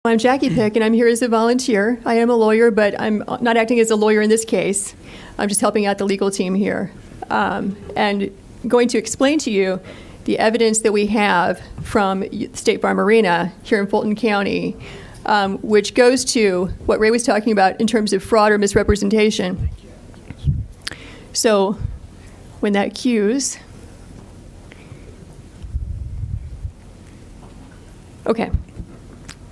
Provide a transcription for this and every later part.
I'm Jackie Pick, and I'm here as a volunteer. I am a lawyer, but I'm not acting as a lawyer in this case. I'm just helping out the legal team here. And going to explain to you the evidence that we have from State Farm Arena here in Fulton County, which goes to what Ray was talking about in terms of fraud or misrepresentation. So when that cues, okay.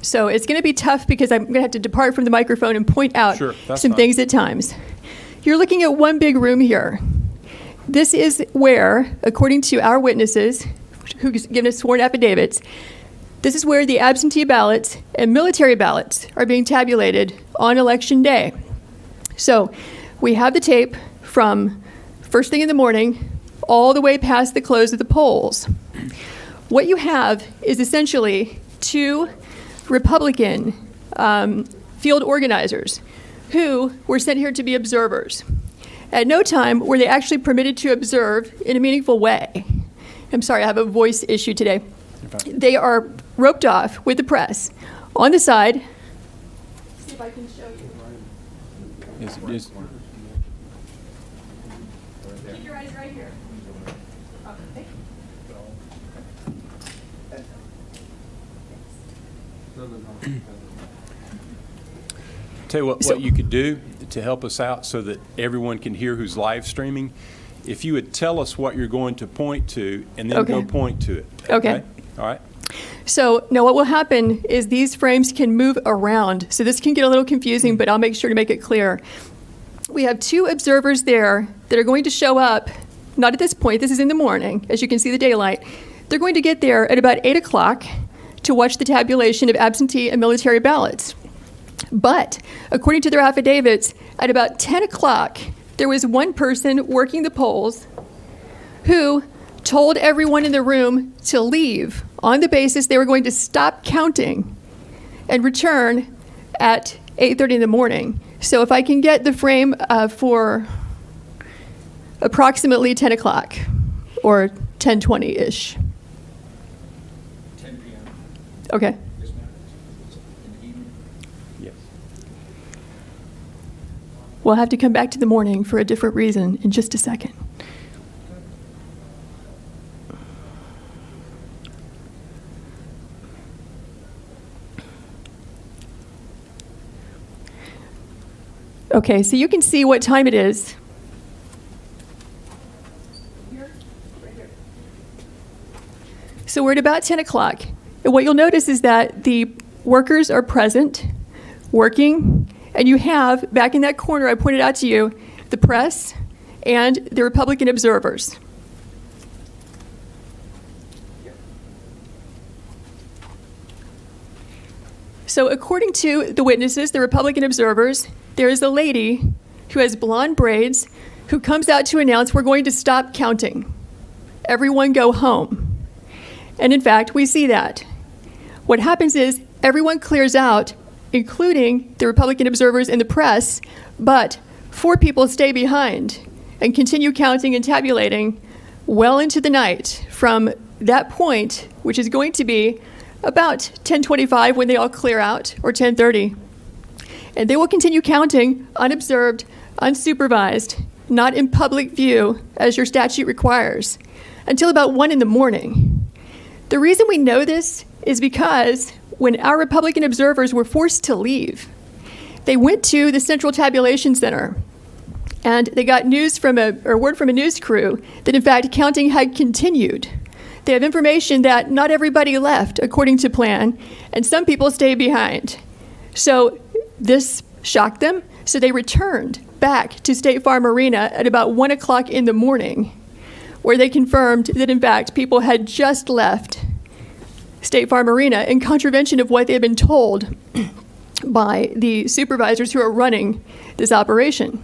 So it's going to be tough because I'm going to have to depart from the microphone and point out some things at times. You're looking at one big room here. This is where, according to our witnesses, who've given us sworn affidavits, this is where the absentee ballots and military ballots are being tabulated on election day. So we have the tape from first thing in the morning all the way past the close of the polls. What you have is essentially two Republican field organizers who were sent here to be observers. At no time were they actually permitted to observe in a meaningful way. I'm sorry, I have a voice issue today. They are roped off with the press on the side. See if I can show you. Keep your eyes right here. Okay. Tell you what you could do to help us out so that everyone can hear who's live streaming. If you would tell us what you're going to point to and then go point to it. Okay. All right. So now what will happen is these frames can move around. So this can get a little confusing, but I'll make sure to make it clear. We have two observers there that are going to show up, not at this point, this is in the morning, as you can see the daylight. They're going to get there at about 8 o'clock to watch the tabulation of absentee and military ballots. But according to their affidavits, at about 10 o'clock, there was one person working the polls who told everyone in the room to leave on the basis they were going to stop counting and return at 8:30 in the morning. So if I can get the frame for approximately 10 o'clock or 10:20-ish. 10 p.m. Okay. Yes, ma'am. In the evening? Yes. We'll have to come back to the morning for a different reason in just a second. Okay, so you can see what time it is. So we're at about 10 o'clock. And what you'll notice is that the workers are present, working, and you have, back in that corner I pointed out to you, the press and the Republican observers. So according to the witnesses, the Republican observers, there is a lady who has blonde braids who comes out to announce we're going to stop counting. Everyone go home. And in fact, we see that. What happens is everyone clears out, including the Republican observers and the press, but 4 people stay behind and continue counting and tabulating well into the night from that point, which is going to be about 10:25 when they all clear out, or 10:30. And they will continue counting unobserved, unsupervised, not in public view as your statute requires, until about 1 in the morning. The reason we know this is because when our Republican observers were forced to leave, they went to the Central Tabulation Center and they got word from a news crew that in fact counting had continued. They have information that not everybody left according to plan, and some people stayed behind. So this shocked them, so they returned back to State Farm Arena at about 1 o'clock in the morning, where they confirmed that in fact people had just left State Farm Arena in contravention of what they had been told by the supervisors who are running this operation.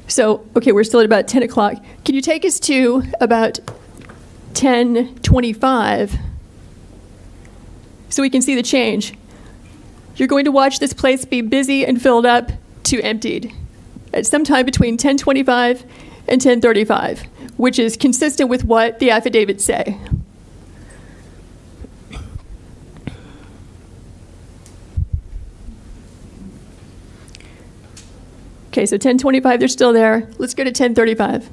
So, okay, we're still at about 10 o'clock. Can you take us to about 10:25 so we can see the change? You're going to watch this place be busy and filled up to emptied at some time between 10:25 and 10:35, which is consistent with what the affidavits say. Okay, so 10:25, they're still there. Let's go to 10:35.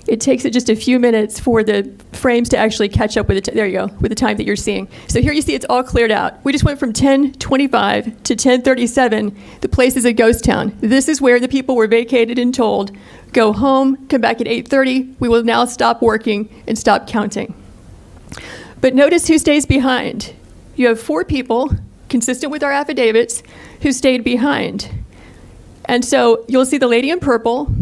It takes it just a few minutes for the frames to actually catch up with there you go, with the time that you're seeing. So here you see it's all cleared out. We just went from 10:25 to 10:37. The place is a ghost town. This is where the people were vacated and told, go home, come back at 8:30. We will now stop working and stop counting. But notice who stays behind. You have 4 people, consistent with our affidavits, who stayed behind. And so you'll see the lady in purple.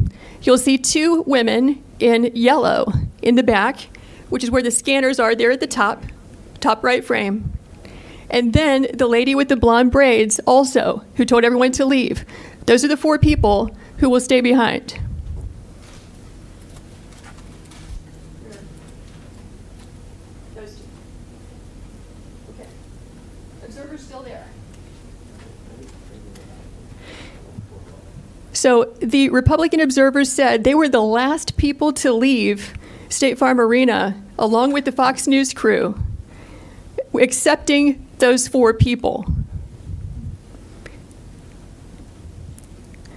You'll see 2 women in yellow in the back, which is where the scanners are there at the top right frame. And then the lady with the blonde braids also, who told everyone to leave. Those are the 4 people who will stay behind. Those 2. Okay. Observer's still there. So the Republican observers said they were the last people to leave State Farm Arena, along with the Fox News crew, accepting those 4 people.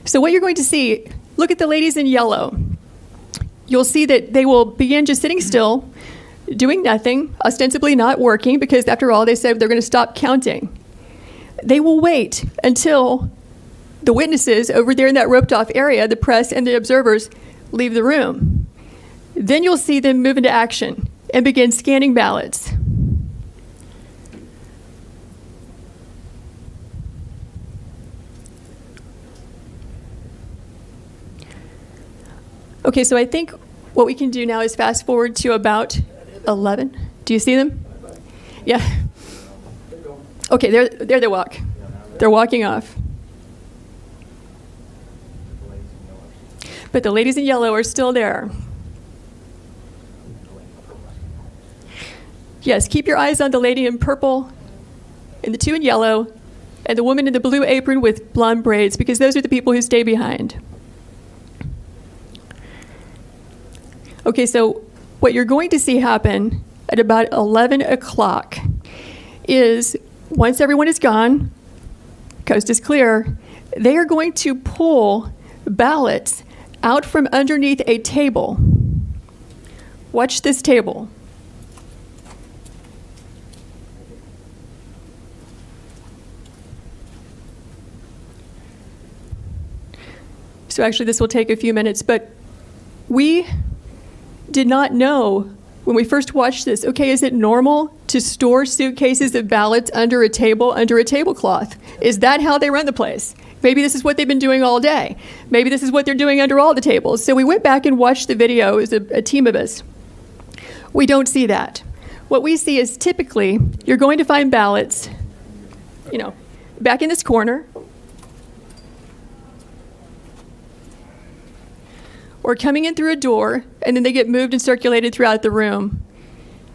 So what you're going to see, look at the ladies in yellow. You'll see that they will begin just sitting still, doing nothing, ostensibly not working, because after all, they said they're going to stop counting. They will wait until the witnesses over there in that roped off area, the press and the observers, leave the room. Then you'll see them move into action and begin scanning ballots. Okay, so I think what we can do now is fast forward to about 11. Do you see them? Yeah. Okay, there they walk. They're walking off. But the ladies in yellow are still there. Yes, keep your eyes on the lady in purple and the 2 in yellow and the woman in the blue apron with blonde braids, because those are the people who stay behind. Okay, so what you're going to see happen at about 11 o'clock is once everyone is gone, coast is clear, they are going to pull ballots out from underneath a table. Watch this table. So actually this will take a few minutes, but we did not know when we first watched this, okay, is it normal to store suitcases of ballots under a table, under a tablecloth? Is that how they run the place? Maybe this is what they've been doing all day. Maybe this is what they're doing under all the tables. So we went back and watched the video as a team of us. We don't see that. What we see is typically you're going to find ballots, back in this corner, or coming in through a door, and then they get moved and circulated throughout the room.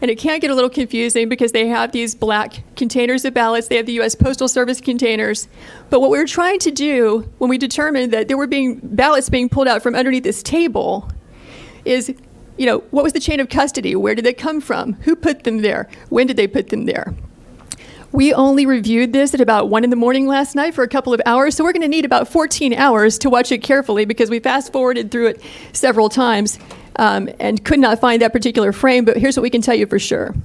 And it can get a little confusing because they have these black containers of ballots. They have the U.S. Postal Service containers. But what we were trying to do when we determined that there were ballots being pulled out from underneath this table is, what was the chain of custody? Where did they come from? Who put them there? When did they put them there? We only reviewed this at about 1 a.m. last night for a couple of hours, so we're going to need about 14 hours to watch it carefully because we fast-forwarded through it several times and could not find that particular frame, but here's what we can tell you for sure.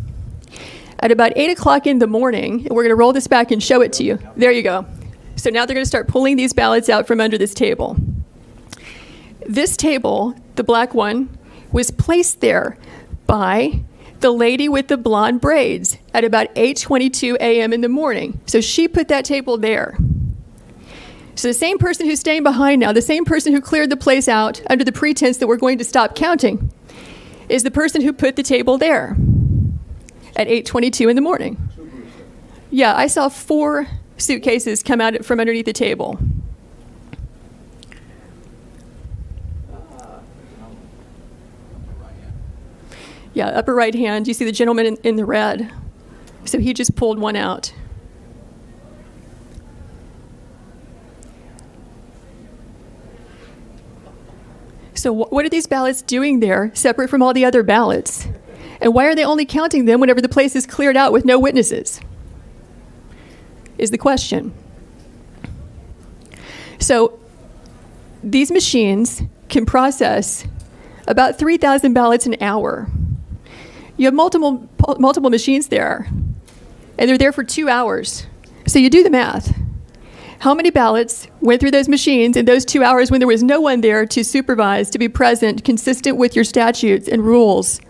At about 8 o'clock in the morning, we're going to roll this back and show it to you. There you go. So now they're going to start pulling these ballots out from under this table. This table, the black one, was placed there by the lady with the blonde braids at about 8:22 a.m. in the morning. So she put that table there. So the same person who's staying behind now, the same person who cleared the place out under the pretense that we're going to stop counting, is the person who put the table there at 8:22 in the morning. Yeah, I saw 4 suitcases come out from underneath the table. Yeah, upper right hand, you see the gentleman in the red. So he just pulled one out. So what are these ballots doing there, separate from all the other ballots? And why are they only counting them whenever the place is cleared out with no witnesses? Is the question. So these machines can process about 3,000 ballots an hour. You have multiple machines there, and they're there for 2 hours. So you do the math. How many ballots went through those machines in those 2 hours when there was no one there to supervise, to be present, consistent with your statutes and rules,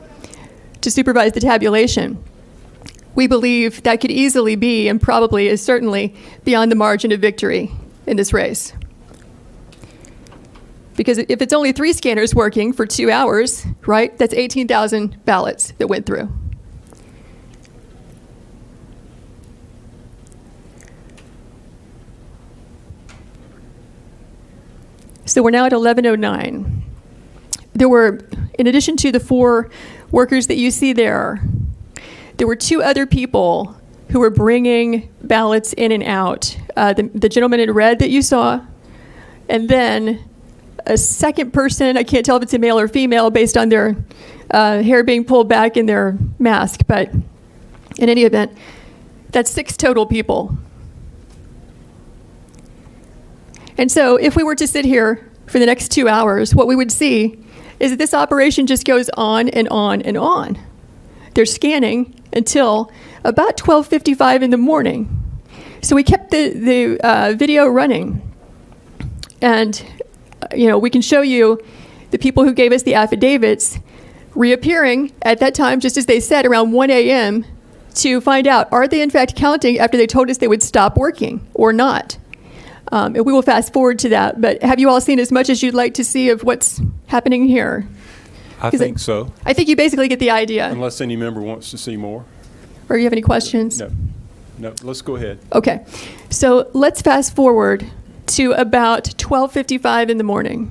to supervise the tabulation? We believe that could easily be, and probably is certainly, beyond the margin of victory in this race. Because if it's only 3 scanners working for 2 hours, right, that's 18,000 ballots that went through. So we're now at 11:09. There were, in addition to the 4 workers that you see there were 2 other people who were bringing ballots in and out. The gentleman in red that you saw, and then a second person. I can't tell if it's a male or female based on their hair being pulled back in their mask, but in any event, that's 6 total people. And so if we were to sit here for the next 2 hours, what we would see is that this operation just goes on and on and on. They're scanning until about 12:55 in the morning. So we kept the video running. And, we can show you the people who gave us the affidavits reappearing at that time, just as they said, around 1 a.m. to find out, are they in fact counting after they told us they would stop working or not? And we will fast forward to that, but have you all seen as much as you'd like to see of what's happening here? I think so. I think you basically get the idea. Unless any member wants to see more. Or you have any questions? No, let's go ahead. Okay, so let's fast forward to about 12:55 in the morning.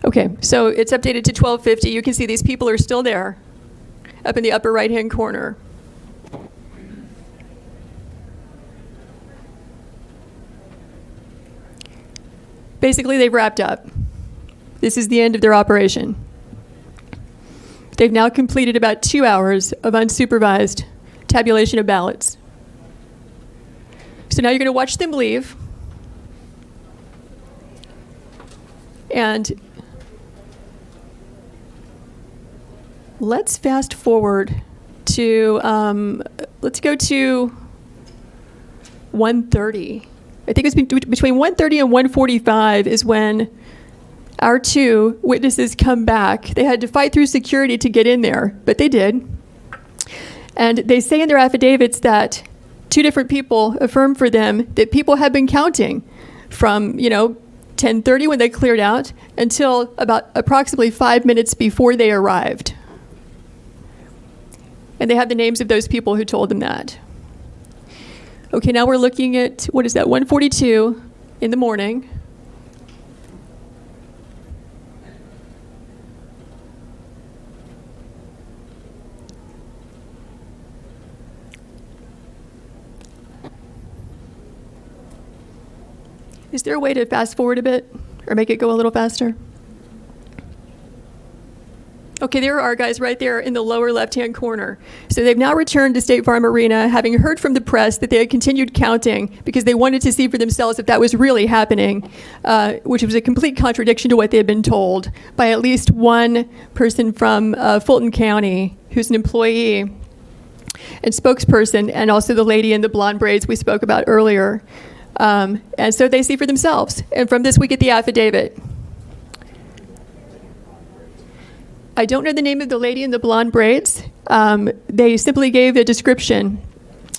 Okay, so it's updated to 12:50. You can see these people are still there, up in the upper right-hand corner. Basically, they've wrapped up. This is the end of their operation. They've now completed about 2 hours of unsupervised tabulation of ballots. So now you're going to watch them leave. And let's fast forward to, let's go to 1:30. I think it's between 1:30 and 1:45 is when our 2 witnesses come back. They had to fight through security to get in there, but they did. And they say in their affidavits that 2 different people affirm for them that people have been counting from, 10:30 when they cleared out until about approximately 5 minutes before they arrived. And they have the names of those people who told them that. Okay, now we're looking at, 1:42 in the morning. Is there a way to fast forward a bit or make it go a little faster? Okay, there are our guys right there in the lower left-hand corner. So they've now returned to State Farm Arena, having heard from the press that they had continued counting because they wanted to see for themselves if that was really happening, which was a complete contradiction to what they had been told by at least one person from Fulton County who's an employee and spokesperson, and also the lady in the blonde braids we spoke about earlier. And so they see for themselves. And from this, we get the affidavit. I don't know the name of the lady in the blonde braids. They simply gave a description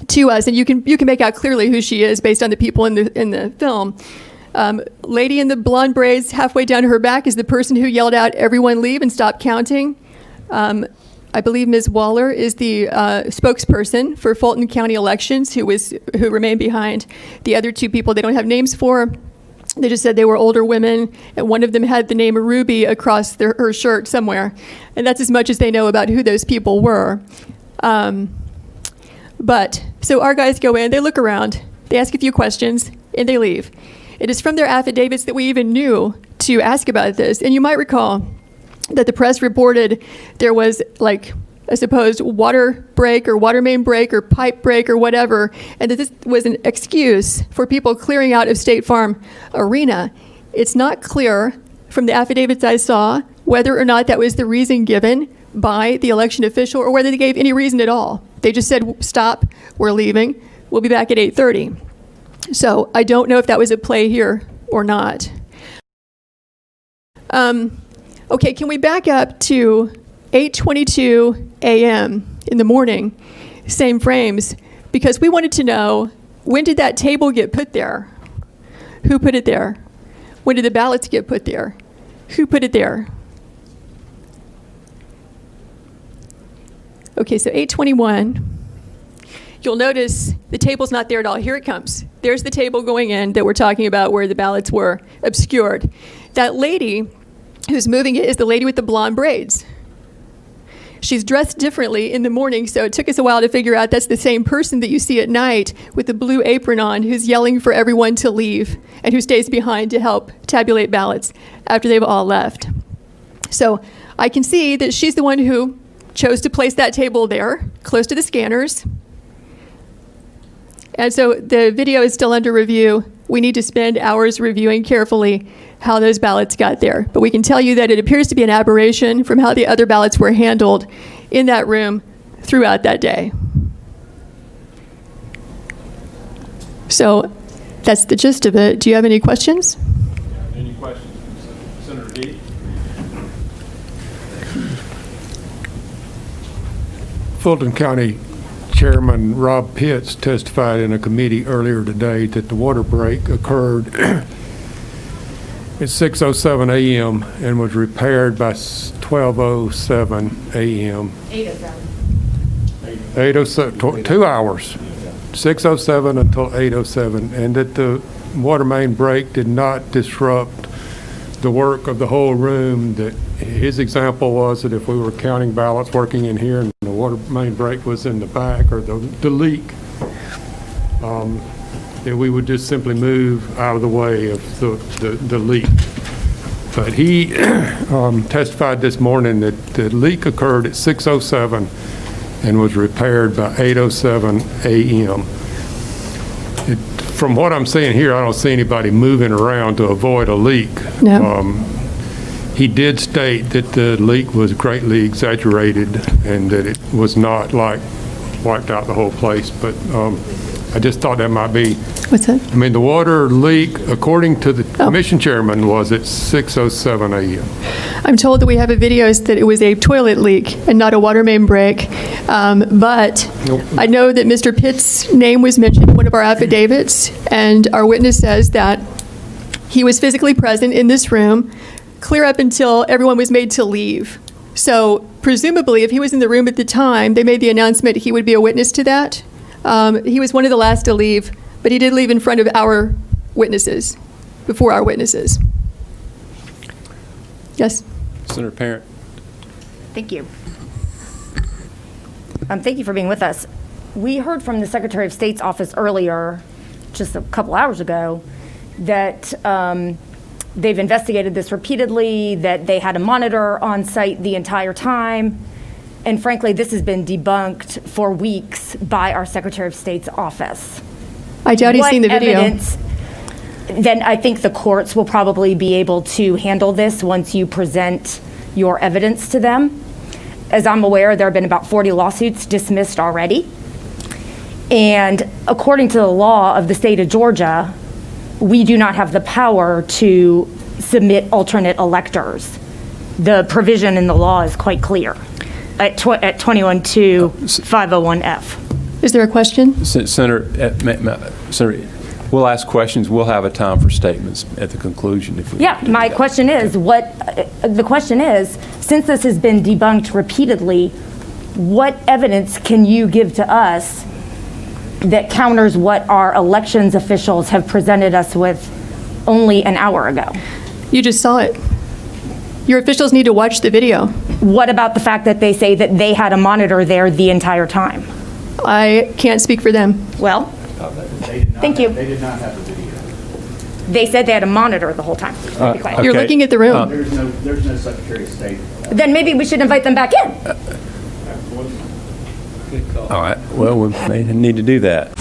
to us, and you can make out clearly who she is based on the people in the film. Lady in the blonde braids, halfway down her back, is the person who yelled out, "Everyone leave and stop counting." I believe Ms. Waller is the spokesperson for Fulton County Elections, who remained behind the other 2 people they don't have names for. They just said they were older women, and one of them had the name Ruby across her shirt somewhere. And that's as much as they know about who those people were. So our guys go in, they look around, they ask a few questions, and they leave. It is from their affidavits that we even knew to ask about this. And you might recall that the press reported there was like a supposed water break or water main break or pipe break or whatever, and that this was an excuse for people clearing out of State Farm Arena. It's not clear from the affidavits I saw whether or not that was the reason given by the election official or whether they gave any reason at all. They just said, stop, we're leaving, we'll be back at 8:30. So I don't know if that was at play here or not. Okay, can we back up to 8:22 a.m. in the morning, same frames, because we wanted to know, when did that table get put there? Who put it there? When did the ballots get put there? Who put it there? Okay, so 8:21. You'll notice the table's not there at all. Here it comes. There's the table going in that we're talking about where the ballots were obscured. That lady who's moving it is the lady with the blonde braids. She's dressed differently in the morning, so it took us a while to figure out that's the same person that you see at night with the blue apron on who's yelling for everyone to leave and who stays behind to help tabulate ballots after they've all left. So I can see that she's the one who chose to place that table there, close to the scanners. And so the video is still under review. We need to spend hours reviewing carefully how those ballots got there. But we can tell you that it appears to be an aberration from how the other ballots were handled in that room throughout that day. So that's the gist of it. Do you have any questions? Any questions? Senator D? Fulton County Chairman Rob Pitts testified in a committee earlier today that the water break occurred at 6:07 a.m. and was repaired by 12:07 a.m. 8:07, 2 hours, 6:07 until 8:07, and that the water main break did not disrupt the work of the whole room. That his example was that if we were counting ballots working in here and the water main break was in the back, or the leak, that we would just simply move out of the way of the leak. But he testified this morning that the leak occurred at 6:07 and was repaired by 8:07 a.m. From what I'm seeing here, I don't see anybody moving around to avoid a leak. No. He did state that the leak was greatly exaggerated and that it was not like wiped out the whole place, but I just thought that might be. What's that? I mean, the water leak, according to the commission chairman, was at 6:07 a.m. I'm told that we have a video that it was a toilet leak and not a water main break. But Nope. I know that Mr. Pitt's name was mentioned in one of our affidavits, and our witness says that he was physically present in this room clear up until everyone was made to leave. So presumably, if he was in the room at the time, they made the announcement he would be a witness to that. He was one of the last to leave, but he did leave in front of our witnesses, before our witnesses. Yes? Senator Parent? Thank you. Thank you for being with us. We heard from the Secretary of State's office earlier, just a couple hours ago, that they've investigated this repeatedly, that they had a monitor on site the entire time. And frankly, this has been debunked for weeks by our Secretary of State's office. I doubt he's seen the video. Evidence, then I think the courts will probably be able to handle this once you present your evidence to them. As I'm aware, there have been about 40 lawsuits dismissed already. And according to the law of the state of Georgia, we do not have the power to submit alternate electors. The provision in the law is quite clear at 21-501F. Is there a question? Senator, we'll ask questions. We'll have a time for statements at the conclusion. If we Yeah, my question is, the question is, since this has been debunked repeatedly, what evidence can you give to us that counters what our elections officials have presented us with only an hour ago. You just saw it. Your officials need to watch the video. What about the fact that they say that they had a monitor there the entire time? I can't speak for them. Well, thank you. They did not have the video. They said they had a monitor the whole time. Be quiet. You're Okay. looking at the room. There's no Secretary of State. Then maybe we should invite them back in. All right, well, we may need to do that.